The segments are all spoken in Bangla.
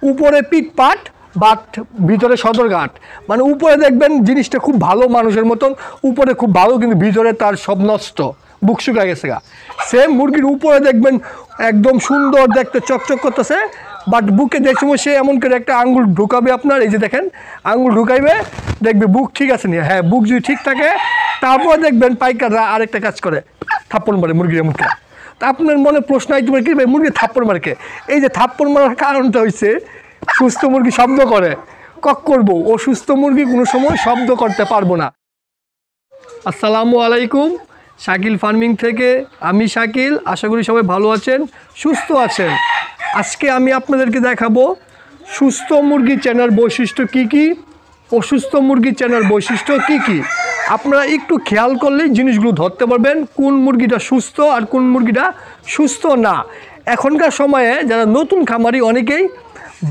উপরে পিঠপাট বাট ভিতরে সদরঘাট, মানে উপরে দেখবেন জিনিসটা খুব ভালো মানুষের মতন, উপরে খুব ভালো কিন্তু ভিতরে তার সব নষ্ট, বুক শুকায় গেছে গা। সেম মুরগির উপরে দেখবেন একদম সুন্দর দেখতে চকচক করতেছে, বাট বুকে যে সময় সে এমন করে একটা আঙ্গুল ঢুকাবে আপনার, এই যে দেখেন আঙ্গুল ঢুকাইবে, দেখবে বুক ঠিক আছে নি, হ্যাঁ বুক যদি ঠিক থাকে তারপর দেখবেন পাইকাররা আরেকটা কাজ করে, থাপ্পড় মারে মুরগির মুখে। তা আপনার মনে প্রশ্ন হয় তোমার কি মুরগি থাপ্পড় মারকে, এই যে থাপ্পড় মারার কারণটা হচ্ছে সুস্থ মুরগি শব্দ করে, কক করবো, অসুস্থ মুরগি কোনো সময় শব্দ করতে পারবো না। আসসালামু আলাইকুম, শাকিল ফার্মিং থেকে আমি শাকিল, আশা করি সবাই ভালো আছেন, সুস্থ আছেন। আজকে আমি আপনাদেরকে দেখাবো সুস্থ মুরগি চেনার বৈশিষ্ট্য কি কি, অসুস্থ মুরগি চেনার বৈশিষ্ট্য কি কি। আপনারা একটু খেয়াল করলেই জিনিসগুলো ধরতে পারবেন কোন মুরগিটা সুস্থ আর কোন মুরগিটা সুস্থ না। এখনকার সময়ে যারা নতুন খামারি অনেকেই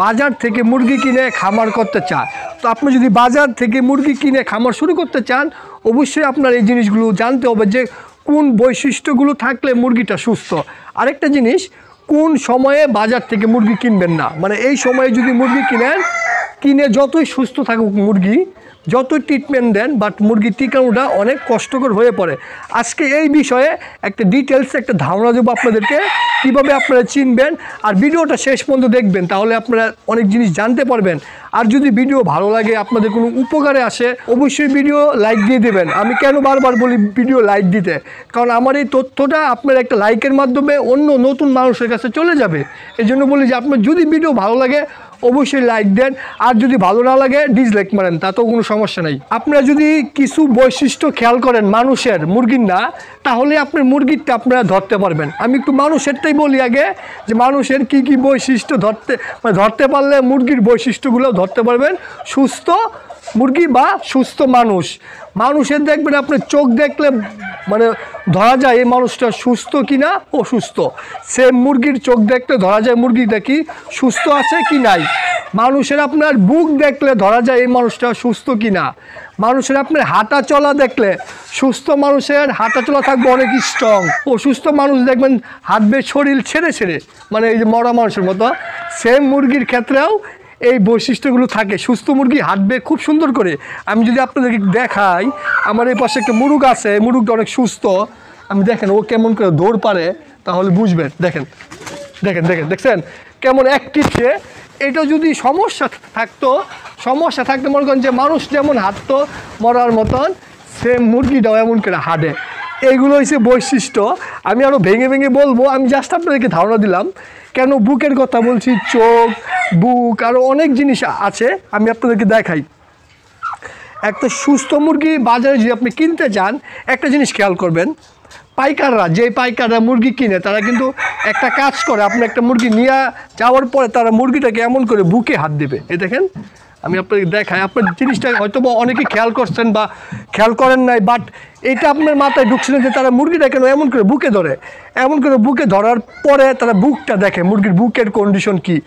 বাজার থেকে মুরগি কিনে খামার করতে চায়, তো আপনি যদি বাজার থেকে মুরগি কিনে খামার শুরু করতে চান অবশ্যই আপনার এই জিনিসগুলো জানতে হবে যে কোন বৈশিষ্ট্যগুলো থাকলে মুরগিটা সুস্থ। আরেকটা জিনিস, কোন সময়ে বাজার থেকে মুরগি কিনবেন না, মানে এই সময়ে যদি মুরগি কিনে যতই সুস্থ থাকুক মুরগি, যতই ট্রিটমেন্ট দেন, বাট মুরগি টিকানোটা অনেক কষ্টকর হয়ে পড়ে। আজকে এই বিষয়ে একটা ডিটেলস একটা ধারণা দেবো আপনাদেরকে, কীভাবে আপনারা চিনবেন। আর ভিডিওটা শেষ পর্যন্ত দেখবেন, তাহলে আপনারা অনেক জিনিস জানতে পারবেন। আর যদি ভিডিও ভালো লাগে, আপনাদের কোনো উপকারে আসে, অবশ্যই ভিডিও লাইক দিয়ে দেবেন। আমি কেন বারবার বলি ভিডিও লাইক দিতে, কারণ আমার এই তথ্যটা আপনার একটা লাইকের মাধ্যমে অন্য নতুন মানুষের কাছে চলে যাবে। এই জন্য বলি যে আপনার যদি ভিডিও ভালো লাগে অবশ্যই লাইক দেন, আর যদি ভালো না লাগে ডিসলাইক মারেন, তাতেও কোনো সমস্যা নেই। আপনারা যদি কিছু বৈশিষ্ট্য খেয়াল করেন মানুষের, মুরগির না, তাহলে আপনার মুরগিরটা আপনারা ধরতে পারবেন। আমি একটু মানুষেরটাই বলি আগে, যে মানুষের কি কি বৈশিষ্ট্য ধরতে পারলে মুরগির বৈশিষ্ট্যগুলো ধরতে পারবেন সুস্থ মুরগি বা সুস্থ মানুষ। মানুষের দেখবেন আপনি চোখ দেখলে মানে ধরা যায় এই মানুষটা সুস্থ কিনা অসুস্থ। সে মুরগির চোখ দেখলে ধরা যায় মুরগিটা কি সুস্থ আছে কি নাই। মানুষের আপনার বুক দেখলে ধরা যায় এই মানুষটা সুস্থ কিনা। মানুষের আপনার হাঁটা চলা দেখলে সুস্থ মানুষের হাঁটা চলা থাকবে অনেক স্ট্রং, অসুস্থ মানুষ দেখবেন হাঁটবে শরীর ছেড়ে ছেড়ে, মানে এই যে মরা মানুষের মতো। সেম মুরগির ক্ষেত্রেও এই বৈশিষ্ট্যগুলো থাকে। সুস্থ মুরগি হাঁটবে খুব সুন্দর করে। আমি যদি আপনাদেরকে দেখাই, আমার এই পাশে একটা মুরগ আছে, মুরগটা অনেক সুস্থ। আমি দেখেন ও কেমন করে দৌড় পারে, তাহলে বুঝবেন। দেখেন দেখেন দেখেন দেখছেন কেমন অ্যাক্টিভ সে। এটা যদি সমস্যা থাকতে মনে করেন যে মানুষ যেমন হাঁটতো মরার মতন, সে মুরগিটাও এমন করে হাঁটে। এইগুলো হচ্ছে বৈশিষ্ট্য। আমি আরও ভেঙে ভেঙে বলবো, আমি জাস্ট আপনাদেরকে ধারণা দিলাম। কেন বুকের কথা বলছি, চোখ, বুক, আরও অনেক জিনিস আছে, আমি আপনাদেরকে দেখাই। একটা সুস্থ মুরগি বাজারে যদি আপনি কিনতে চান, একটা জিনিস খেয়াল করবেন, পাইকাররা মুরগি কিনে তারা কিন্তু একটা কাজ করে, আপনি একটা মুরগি নিয়ে যাওয়ার পরে তারা মুরগিটাকে এমন করে বুকে হাত দেবে। এই দেখেন আমি আপনাকে দেখাই, আপনার জিনিসটা হয়তো বা অনেকে খেয়াল করছেন বা খেয়াল করেন নাই, বাট এটা আপনার মাথায় ঢুকছে না যে তারা মুরগিটা কেন এমন করে বুকে ধরে। এমন করে বুকে ধরার পরে তারা বুকটা দেখে, মুরগির বুকের কন্ডিশন কি।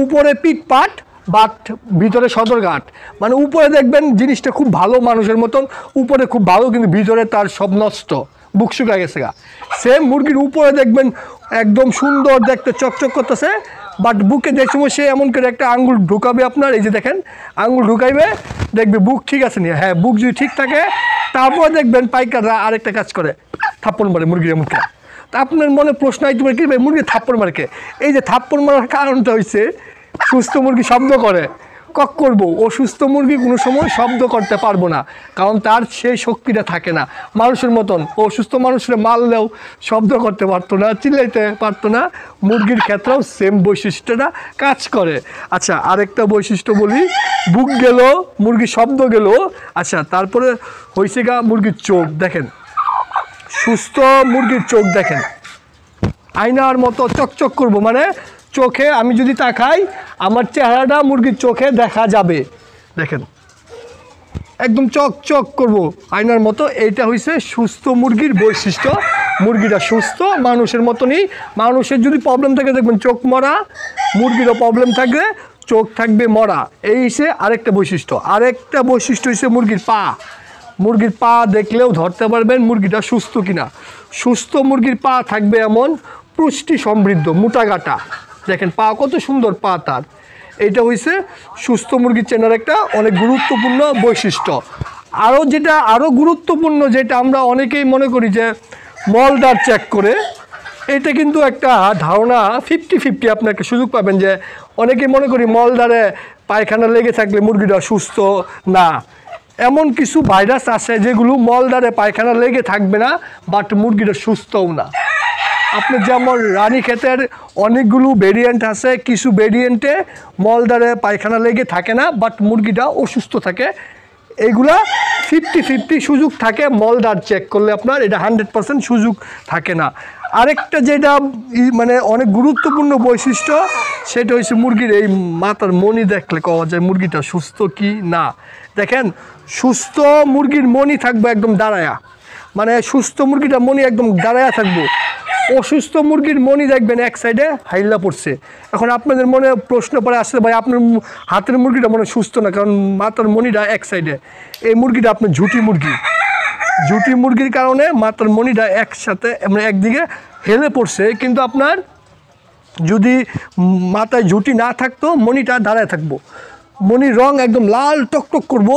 উপরে পিঠপাট বাট ভিতরে সদরঘাট, মানে উপরে দেখবেন জিনিসটা খুব ভালো মানুষের মতন, উপরে খুব ভালো কিন্তু ভিতরে তার সব নষ্ট, বুক শুকায় গেছে গা। সেম মুরগির উপরে দেখবেন একদম সুন্দর দেখতে চকচক করতেছে, বাট বুকে যে সময় সে এমন করে একটা আঙ্গুল ঢুকাবে আপনার, এই যে দেখেন আঙ্গুল ঢুকাইবে, দেখবে বুক ঠিক আছে নি, হ্যাঁ বুক যদি ঠিক থাকে তারপর দেখবেন পাইকাররা আরেকটা কাজ করে, থাপ্পড় মারে মুরগির মুখে। তা আপনার মনে প্রশ্ন হয় তোমার কি মুরগি থাপ্পড় মারকে, এই যে থাপ্পড় মারার কারণটা হচ্ছে সুস্থ মুরগি শব্দ করে, কক করবো, অসুস্থ মুরগি কোনো সময় শব্দ করতে পারবো না, কারণ তার সেই শক্তিটা থাকে না। মানুষের মতন অসুস্থ মানুষের মারলেও শব্দ করতে পারতো না, চিল্লাইতে পারতো না। মুরগির ক্ষেত্রেও সেম বৈশিষ্ট্যটা কাজ করে। আচ্ছা আরেকটা বৈশিষ্ট্য বলি, বুক গেল, মুরগির শব্দ গেল। আচ্ছা তারপরে হয়েছে গা মুরগির চোখ দেখেন, সুস্থ মুরগির চোখ দেখেন আয়নার মতো চকচক করবো, মানে চোখে আমি যদি তাকাই আমার চেহারাটা মুরগির চোখে দেখা যাবে। দেখেন একদম চকচক করব আয়নার মতো। এইটা হয়েছে সুস্থ মুরগির বৈশিষ্ট্য। মুরগিটা সুস্থ মানুষের মতনই। মানুষের যদি প্রবলেম থাকে দেখবেন চোখ মরা, মুরগিরও প্রবলেম থাকবে চোখ থাকবে মরা। এই হচ্ছে আরেকটা বৈশিষ্ট্য। আরেকটা বৈশিষ্ট্য হচ্ছে মুরগির পা। মুরগির পা দেখলেও ধরতে পারবেন মুরগিটা সুস্থ কিনা। সুস্থ মুরগির পা থাকবে এমন পুষ্টি সমৃদ্ধ, মোটা গাটা। দেখেন পা কত সুন্দর পা তার। এটা হইছে সুস্থ মুরগি চেনার একটা অনেক গুরুত্বপূর্ণ বৈশিষ্ট্য। আরও গুরুত্বপূর্ণ যেটা আমরা অনেকেই মনে করি যে মলদার চেক করে, এটা কিন্তু একটা ধারণা 50-50 আপনি একটা সুযোগ পাবেন যে অনেকেই মনে করি মলদারে পায়খানা লেগে থাকলে মুরগিটা সুস্থ না। এমন কিছু ভাইরাস আছে যেগুলো মলদারে পায়খানা লেগে থাকবে না, বাট মুরগিটা সুস্থও না। আপনি যেমন রানীক্ষেতের অনেকগুলো ভেরিয়েন্ট আছে, কিছু ভেরিয়েন্টে মলদারে পায়খানা লেগে থাকে না, বাট মুরগিটা অসুস্থ থাকে। এইগুলা 50-50 সুযোগ থাকে মলদার চেক করলে, আপনার এটা 100% সুযোগ থাকে না। আরেকটা যেটা মানে অনেক গুরুত্বপূর্ণ বৈশিষ্ট্য, সেটা হচ্ছে মুরগির এই মাথার মণি দেখলে কওয়া যায় মুরগিটা সুস্থ কি না। দেখেন, সুস্থ মুরগির মণি থাকবে একদম দাঁড়ায়া, মানে সুস্থ মুরগিটা মণি একদম দাঁড়ায়া থাকবো। অসুস্থ মুরগির মণি দেখবেন এক সাইডে হাইলা পড়ছে। এখন আপনাদের মনে প্রশ্ন পড়ে আসলে, ভাই আপনার হাতের মুরগিটা মনে সুস্থ না, কারণ মাথার মণিটা এক সাইডে। এই মুরগিটা আপনার ঝুটি মুরগি, ঝুটি মুরগির কারণে মাথার মণিটা একসাথে মানে একদিকে হেলে পড়ছে। কিন্তু আপনার যদি মাথায় ঝুটি না থাকতো, মণিটা দাঁড়ায় থাকবো, মণির রং একদম লাল টকটক করবো।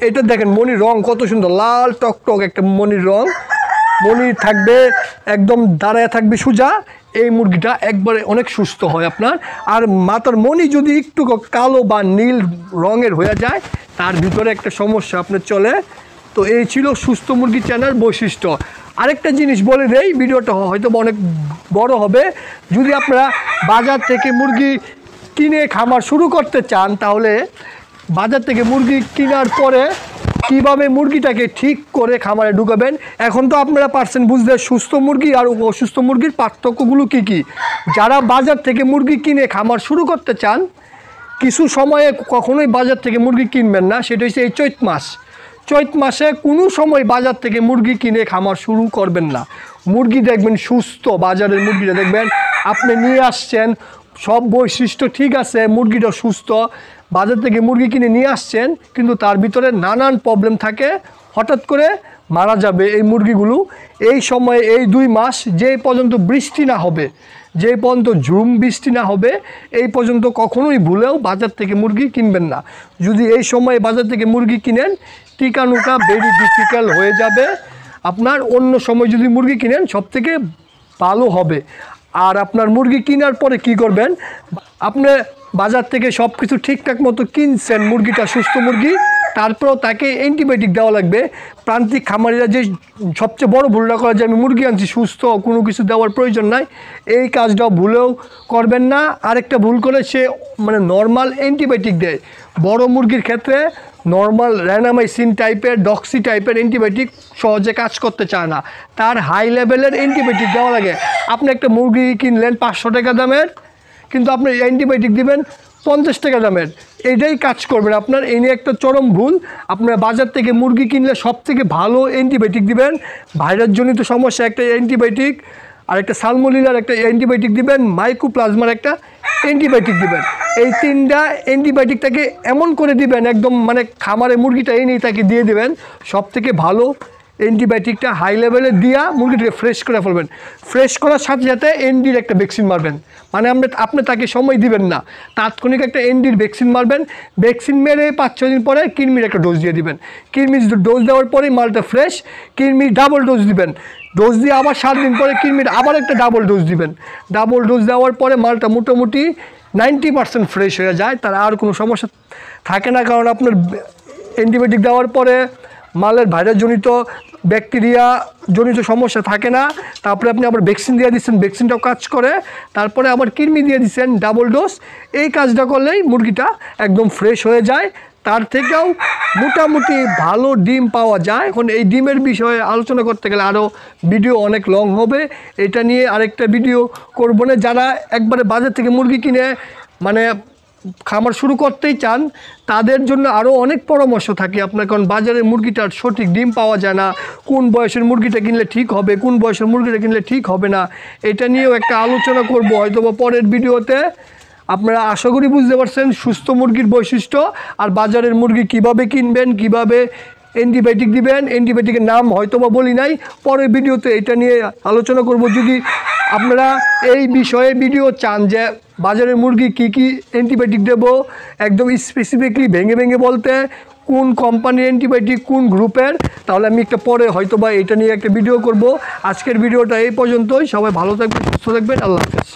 এটা দেখেন মণির রং কত সুন্দর, লাল টকটক একটা মণির রং, মণি থাকবে একদম দাঁড়ায় থাকবে সোজা। এই মুরগিটা একবারে অনেক সুস্থ হয় আপনার। আর মাথার মণি যদি একটু কালো বা নীল রঙের হয়ে যায়, তার ভিতরে একটা সমস্যা আপনার চলে। তো এই ছিল সুস্থ মুরগি চেনার বৈশিষ্ট্য। আরেকটা জিনিস বলে দেই, ভিডিওটা হয়তো অনেক বড় হবে। যদি আপনারা বাজার থেকে মুরগি কিনে খামার শুরু করতে চান, তাহলে বাজার থেকে মুরগি কেনার পরে কিভাবে মুরগিটাকে ঠিক করে খামারে ঢুকাবেন। এখন তো আপনারা পারছেন বুঝতে সুস্থ মুরগি আর অসুস্থ মুরগির পার্থক্যগুলো কী কী। যারা বাজার থেকে মুরগি কিনে খামার শুরু করতে চান, কিছু সময়ে কখনোই বাজার থেকে মুরগি কিনবেন না, সেটা হচ্ছে এই চৈত মাস। চৈত মাসে কোনো সময় বাজার থেকে মুরগি কিনে খামার শুরু করবেন না। মুরগি দেখবেন সুস্থ, বাজারের মুরগিটা দেখবেন আপনি নিয়ে আসছেন, সব বৈশিষ্ট্য ঠিক আছে, মুরগিটা সুস্থ, বাজার থেকে মুরগি কিনে নিয়ে আসছেন, কিন্তু তার ভিতরে নানান প্রবলেম থাকে, হঠাৎ করে মারা যাবে এই মুরগিগুলো। এই সময়ে এই 2 মাস যে পর্যন্ত বৃষ্টি না হবে, যে পর্যন্ত ঝুম বৃষ্টি না হবে, এই পর্যন্ত কখনোই ভুলেও বাজার থেকে মুরগি কিনবেন না। যদি এই সময়ে বাজার থেকে মুরগি কিনেন, টিকানুকা ভেরি ডিফিকাল্ট হয়ে যাবে আপনার। অন্য সময় যদি মুরগি কিনেন সবথেকে ভালো হবে। আর আপনার মুরগি কেনার পরে কি করবেন, আপনি বাজার থেকে সব কিছু ঠিকঠাক মতো কিনছেন, মুরগিটা সুস্থ মুরগি, তারপরেও তাকে অ্যান্টিবায়োটিক দেওয়া লাগবে। প্রান্তিক খামারিরা যে সবচেয়ে বড় ভুলটা করে যে আমি মুরগি আনছি সুস্থ, কোনো কিছু দেওয়ার প্রয়োজন নাই, এই কাজটাও ভুলেও করবেন না। আরেকটা ভুল করে সে মানে নর্মাল অ্যান্টিবায়োটিক দেয়। বড় মুরগির ক্ষেত্রে নর্মাল র্যানামাইসিন টাইপের, ডক্সি টাইপের অ্যান্টিবায়োটিক সহজে কাজ করতে চায় না, তার হাই লেভেলের অ্যান্টিবায়োটিক দেওয়া লাগে। আপনি একটা মুরগি কিনলেন 500 টাকা দামের, কিন্তু আপনি অ্যান্টিবায়োটিক দিবেন 50 টাকা দামের, এইটাই কাজ করবেন আপনার। এই নিয়ে একটা চরম ভুল। আপনার বাজার থেকে মুরগি কিনলে সব থেকে ভালো অ্যান্টিবায়োটিক দিবেন, ভাইরাসজনিত সমস্যা একটা অ্যান্টিবায়োটিক, আর একটা সালমোনেলার একটা অ্যান্টিবায়োটিক দিবেন, মাইকোপ্লাজমার একটা অ্যান্টিবায়োটিক দিবেন। এই 3টা অ্যান্টিবায়োটিকটাকে এমন করে দিবেন একদম মানে খামারে মুরগিটা এনেই তাকে দিয়ে দেবেন। সব থেকে ভালো অ্যান্টিবায়োটিকটা হাই লেভেলে দিয়া মুরগিটাকে ফ্রেশ করে ফেলবেন। ফ্রেশ করার সাথে সাথে এনডির একটা ভ্যাকসিন মারবেন, মানে আপনি তাকে সময় দিবেন না, তাৎক্ষণিক একটা এনডির ভ্যাকসিন মারবেন। ভ্যাকসিন মেরে 5-6 দিন পরে কৃমির একটা ডোজ দিয়ে দিবেন। কৃমির ডোজ দেওয়ার পরেই মালটা ফ্রেশ। কৃমির ডাবল ডোজ দিবেন, ডোজ দিয়ে আবার 7 দিন পরে কৃমির আবার একটা ডাবল ডোজ দিবেন। ডাবল ডোজ দেওয়ার পরে মালটা মোটামুটি 90% ফ্রেশ হয়ে যায়, তার আর কোনো সমস্যা থাকে না। কারণ আপনার অ্যান্টিবায়োটিক দেওয়ার পরে মালের ভাইরাসজনিত ব্যাকটেরিয়া জনিত সমস্যা থাকে না। তারপরে আপনি আবার ভ্যাকসিন দিয়ে দিচ্ছেন, ভ্যাকসিনটাও কাজ করে, তারপরে আবার কৃমি দিয়ে দিচ্ছেন ডাবল ডোজ। এই কাজটা করলেই মুরগিটা একদম ফ্রেশ হয়ে যায়, তার থেকেও মোটামুটি ভালো ডিম পাওয়া যায়। এখন এই ডিমের বিষয়ে আলোচনা করতে গেলে আরও ভিডিও অনেক লং হবে, এটা নিয়ে আরেকটা ভিডিও করবো না। যারা একবারে বাজার থেকে মুরগি কিনে মানে খামার শুরু করতেই চান, তাদের জন্য আরও অনেক পরামর্শ থাকে আপনার। কারণ বাজারে মুরগিটার সঠিক ডিম পাওয়া যায় না, কোন বয়সের মুরগিটা কিনলে ঠিক হবে, কোন বয়সের মুরগিটা কিনলে ঠিক হবে না, এটা নিয়েও একটা আলোচনা করব হয়তো বা পরের ভিডিওতে। আপনারা আশা করি বুঝতে পারছেন সুস্থ মুরগির বৈশিষ্ট্য আর বাজারের মুরগি কিভাবে কিনবেন, কিভাবে অ্যান্টিবায়োটিক দিবেন। অ্যান্টিবায়োটিকের নাম হয়তো বা বলি নাই, পরের ভিডিওতে এটা নিয়ে আলোচনা করব। যদি আপনারা এই বিষয়ে ভিডিও চান যে বাজারের মুরগি কী কী অ্যান্টিবায়োটিক দেবো, একদম স্পেসিফিকলি ভেঙে ভেঙে বলতে কোন কোম্পানির অ্যান্টিবায়োটিক কোন গ্রুপের, তাহলে আমি একটা পরে হয়তো বা এটা নিয়ে একটা ভিডিও করব। আজকের ভিডিওটা এই পর্যন্তই। সবাই ভালো থাকবেন, সুস্থ থাকবেন। আল্লাহ হাফেজ।